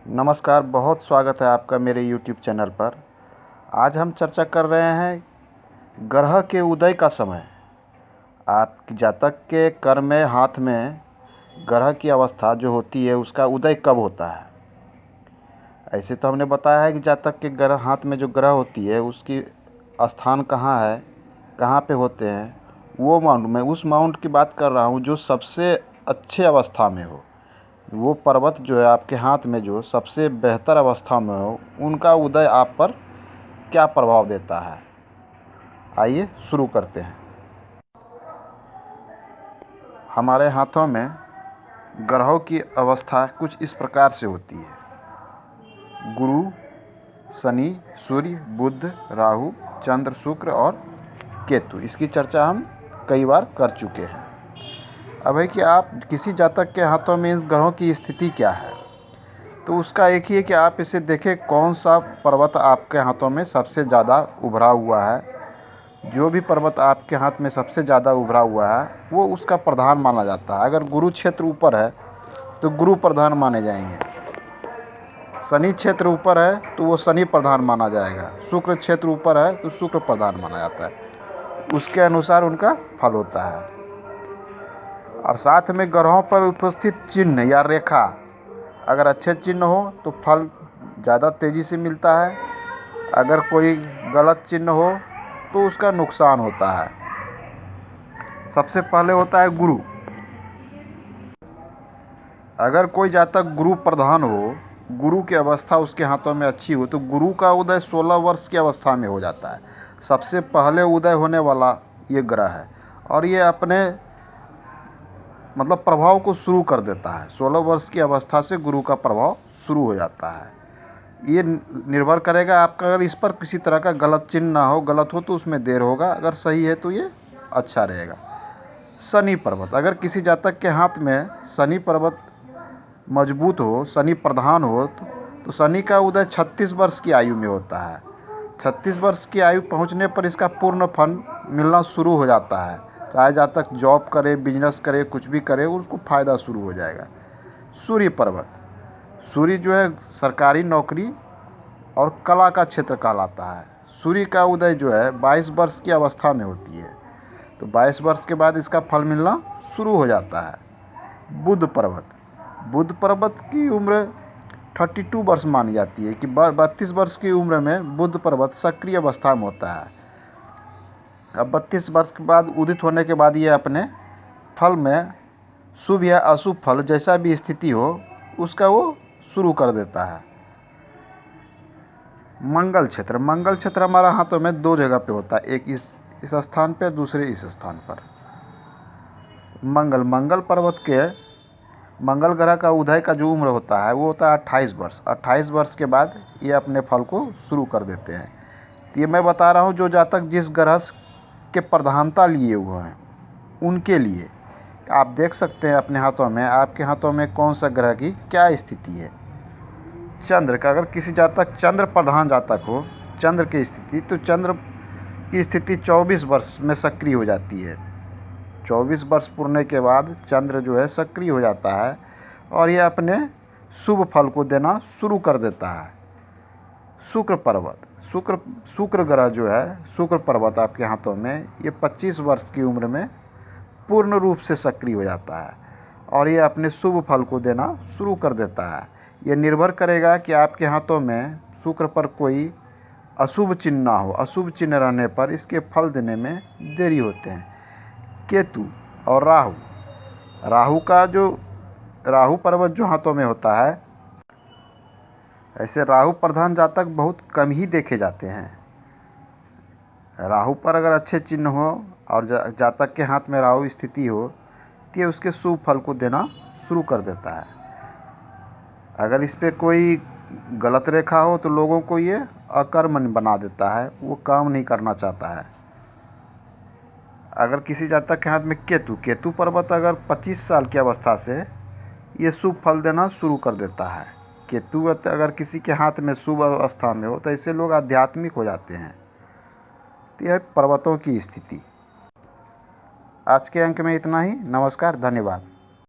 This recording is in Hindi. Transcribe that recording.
नमस्कार, बहुत स्वागत है आपका मेरे YouTube चैनल पर। आज हम चर्चा कर रहे हैं ग्रह के उदय का समय। आपकी जातक के कर में हाथ में ग्रह की अवस्था जो होती है उसका उदय कब होता है। ऐसे तो हमने बताया है कि जातक के ग्रह हाथ में जो ग्रह होती है उसकी स्थान कहाँ है, कहाँ पे होते हैं, वो माउंट मैं उस माउंट की बात कर रहा हूँ जो सबसे अच्छे अवस्था में हो। वो पर्वत जो है आपके हाथ में जो सबसे बेहतर अवस्था में हो, उनका उदय आप पर क्या प्रभाव देता है। आइए शुरू करते हैं। हमारे हाथों में ग्रहों की अवस्था कुछ इस प्रकार से होती है। गुरु, शनि, सूर्य, बुध, राहु, चंद्र, शुक्र और केतु। इसकी चर्चा हम कई बार कर चुके हैं। अब है कि आप किसी जातक के हाथों में इन ग्रहों की स्थिति क्या है, तो उसका एक ही है कि आप इसे देखें कौन सा पर्वत आपके हाथों में सबसे ज़्यादा उभरा हुआ है। जो भी पर्वत आपके हाथ में सबसे ज़्यादा उभरा हुआ है वो उसका प्रधान माना जाता है। अगर गुरु क्षेत्र ऊपर है तो गुरु प्रधान माने जाएंगे, शनि क्षेत्र ऊपर है तो वो शनि प्रधान माना जाएगा, शुक्र क्षेत्र ऊपर है तो शुक्र प्रधान माना जाता है। उसके अनुसार उनका फल होता है। और साथ में ग्रहों पर उपस्थित चिन्ह या रेखा अगर अच्छे चिन्ह हो तो फल ज़्यादा तेज़ी से मिलता है। अगर कोई गलत चिन्ह हो तो उसका नुकसान होता है। सबसे पहले होता है गुरु। अगर कोई जातक गुरु प्रधान हो, गुरु की अवस्था उसके हाथों में अच्छी हो, तो गुरु का उदय 16 वर्ष की अवस्था में हो जाता है। सबसे पहले उदय होने वाला ये ग्रह है और ये अपने प्रभाव को शुरू कर देता है। 16 वर्ष की अवस्था से गुरु का प्रभाव शुरू हो जाता है। ये निर्भर करेगा आपका, अगर इस पर किसी तरह का गलत चिन्ह ना हो, गलत हो तो उसमें देर होगा, अगर सही है तो ये अच्छा रहेगा। शनि पर्वत, अगर किसी जातक के हाथ में शनि पर्वत मजबूत हो, शनि प्रधान हो, तो शनि का उदय 36 वर्ष की आयु में होता है। 36 वर्ष की आयु पहुंचने पर इसका पूर्ण फल मिलना शुरू हो जाता है। चाहे जातक जॉब करे, बिजनेस करे, कुछ भी करे, उसको फ़ायदा शुरू हो जाएगा। सूर्य पर्वत, सूर्य जो है सरकारी नौकरी और कला का क्षेत्र कहलाता है। सूर्य का उदय जो है 22 वर्ष की अवस्था में होती है, तो 22 वर्ष के बाद इसका फल मिलना शुरू हो जाता है। बुध पर्वत, बुध पर्वत की उम्र 32 वर्ष मानी जाती है कि 32 वर्ष की उम्र में बुध पर्वत सक्रिय अवस्था में होता है। अब 32 वर्ष के बाद उदित होने के बाद ये अपने फल में शुभ या अशुभ फल जैसा भी स्थिति हो उसका वो शुरू कर देता है। मंगल क्षेत्र, मंगल क्षेत्र हमारा हाथों में दो जगह पे होता है, एक इस स्थान पर, दूसरे इस स्थान पर। मंगल पर्वत के मंगल ग्रह का उदय का जो उम्र होता है वो होता है 28 वर्ष। 28 वर्ष के बाद ये अपने फल को शुरू कर देते हैं। तो ये मैं बता रहा हूँ जो जातक जिस ग्रह के प्रधानता लिए हुए हैं उनके लिए। आप देख सकते हैं अपने हाथों में, आपके हाथों में कौन सा ग्रह की क्या स्थिति है। चंद्र का, अगर किसी जातक चंद्र प्रधान जातक हो, चंद्र की स्थिति, तो चंद्र की स्थिति 24 वर्ष में सक्रिय हो जाती है। 24 वर्ष पूरने के बाद चंद्र जो है सक्रिय हो जाता है और ये अपने शुभ फल को देना शुरू कर देता है। शुक्र पर्वत, शुक्र ग्रह जो है, शुक्र पर्वत आपके हाथों में, ये 25 वर्ष की उम्र में पूर्ण रूप से सक्रिय हो जाता है और ये अपने शुभ फल को देना शुरू कर देता है। ये निर्भर करेगा कि आपके हाथों में शुक्र पर कोई अशुभ चिन्ह ना हो। अशुभ चिन्ह रहने पर इसके फल देने में देरी होते हैं। केतु और राहु, राहु पर्वत जो हाथों में होता है, ऐसे राहु प्रधान जातक बहुत कम ही देखे जाते हैं। राहु पर अगर अच्छे चिन्ह हो और जातक के हाथ में राहु स्थिति हो तो ये उसके शुभ फल को देना शुरू कर देता है। अगर इस पे कोई गलत रेखा हो तो लोगों को ये अकर्मण्य बना देता है, वो काम नहीं करना चाहता है। अगर किसी जातक के हाथ में केतु पर्वत अगर 25 साल की अवस्था से ये शुभ फल देना शुरू कर देता है। केतु अगर किसी के हाथ में शुभ अवस्था में हो तो ऐसे लोग आध्यात्मिक हो जाते हैं। तो यह पर्वतों की स्थिति। आज के अंक में इतना ही। नमस्कार, धन्यवाद।